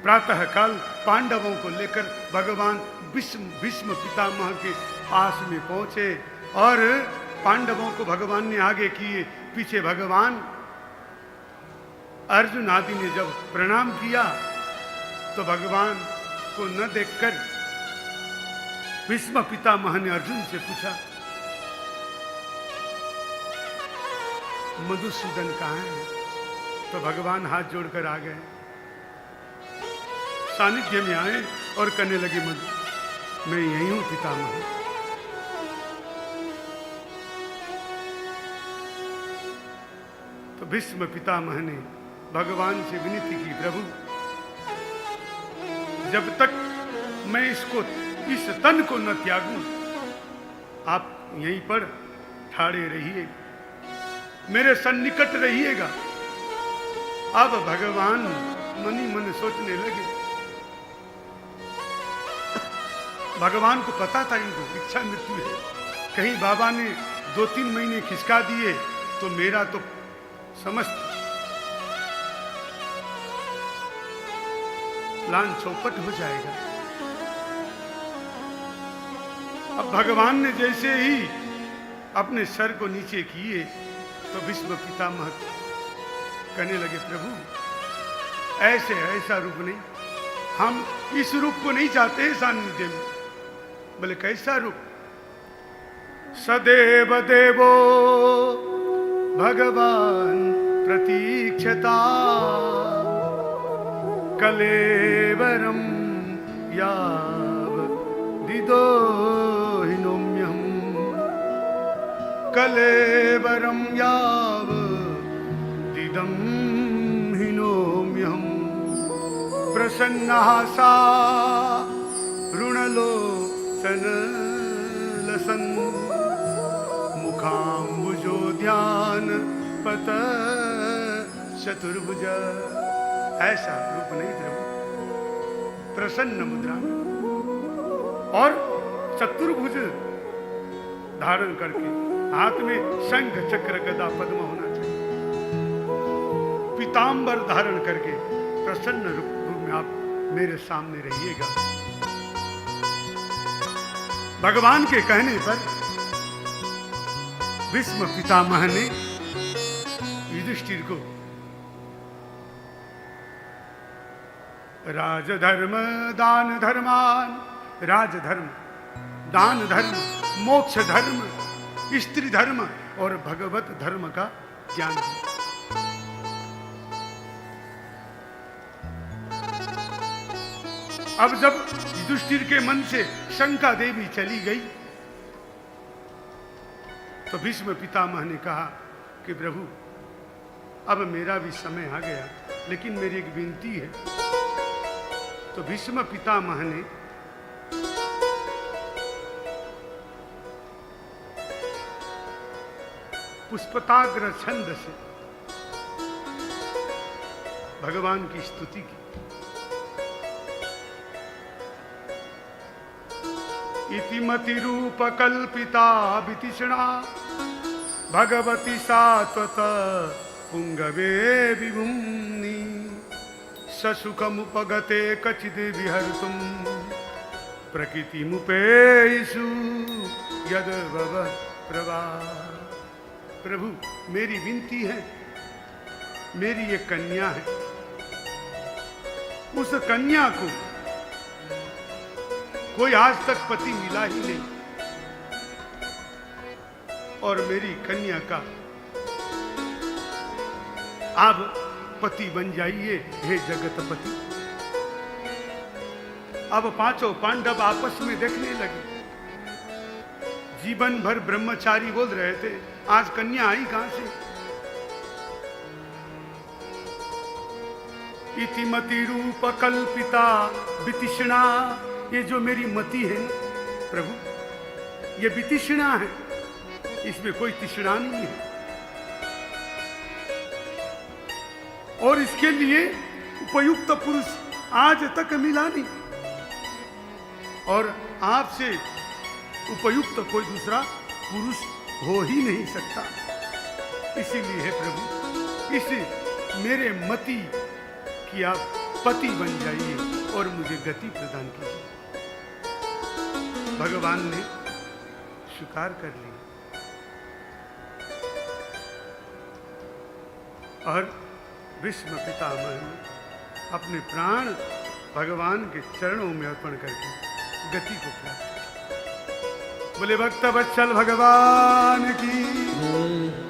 प्रातः काल पांडवों को लेकर भगवान भीष्म पितामह के पास में पहुंचे और पांडवों को भगवान ने आगे किए, पीछे भगवान। अर्जुन आदि ने जब प्रणाम किया तो भगवान को न देखकर भीष्म पितामह ने अर्जुन से पूछा, मधुसूदन कहाँ है? तो भगवान हाथ जोड़कर आ गए, सानिध्य में आए और कहने लगे, मधु मैं यही हूं पितामह। तो भीष्म पितामह ने भगवान से विनती की, प्रभु जब तक मैं इस तन को न त्यागूं, आप यहीं पर ठाड़े रहिए, मेरे सन्निकट रहिएगा। अब भगवान मनी मन सोचने लगे, भगवान को पता था इनको इच्छा मृत्यु है, कहीं बाबा ने 2-3 महीने खिसका दिए तो मेरा तो समस्त प्लान चौपट हो जाएगा। अब भगवान ने जैसे ही अपने सर को नीचे किए तो भीष्म पितामह कहने लगे, प्रभु ऐसा रूप नहीं, हम इस रूप को नहीं चाहते सानिध्य में। बोले कैसा रूप? सदैव देवो भगवान प्रतीक्षता कलेवरम याव दिदोहिनोम्यहम कलेवरम याव दिदम हिनोम्यहम प्रसन्नः सा ऋणलोचन लसन् मुखाम्बुजो ध्यान पत चतुर्भुज। ऐसा रूप नहीं प्रभु, प्रसन्न मुद्रा और चतुर्भुज धारण करके हाथ में शंख चक्र गदा पद्म होना चाहिए, पीतांबर धारण करके प्रसन्न रूप में आप मेरे सामने रहिएगा। भगवान के कहने पर भीष्म पितामह ने युधिष्ठिर को राजधर्म दान धर्मान, राजधर्म दान धर्म मोक्ष धर्म स्त्री धर्म और भगवत धर्म का ज्ञान दिया। अब जब युधिष्ठिर के मन से शंका देवी चली गई तो भीष्म पितामह ने कहा कि प्रभु अब मेरा भी समय आ गया, लेकिन मेरी एक विनती है। तो भीष्म पितामह ने पुष्पताग्र छंद से भगवान की स्तुति की। इतिमति रूप कल्पिता वितिषणा भगवती सात्वत पुंगवे विभुम्नि ससुखमुपगते कचिद विहर्तुम प्रकृतिमुपेयिषु यद भव प्रभा। प्रभु मेरी विनती है, मेरी एक कन्या है, उस कन्या को कोई आज तक पति मिला ही नहीं और मेरी कन्या का आप पति बन जाइए हे जगतपति। अब पांचों पांडव आपस में देखने लगे, जीवन भर ब्रह्मचारी बोल रहे थे, आज कन्या आई कहां से? इतिमति रूप कल्पिता वितिषणा, ये जो मेरी मति है प्रभु, ये वितिषणा है, इसमें कोई तृष्णा नहीं है और इसके लिए उपयुक्त पुरुष आज तक मिला नहीं और आपसे उपयुक्त कोई दूसरा पुरुष हो ही नहीं सकता। इसीलिए है प्रभु, इस मेरे मति की आप पति बन जाइए और मुझे गति प्रदान कीजिए। भगवान ने स्वीकार कर लिया और भीष्म पितामह ने अपने प्राण भगवान के चरणों में अर्पण करके गति को प्राप्त। बोले भक्त वत्सल भगवान की।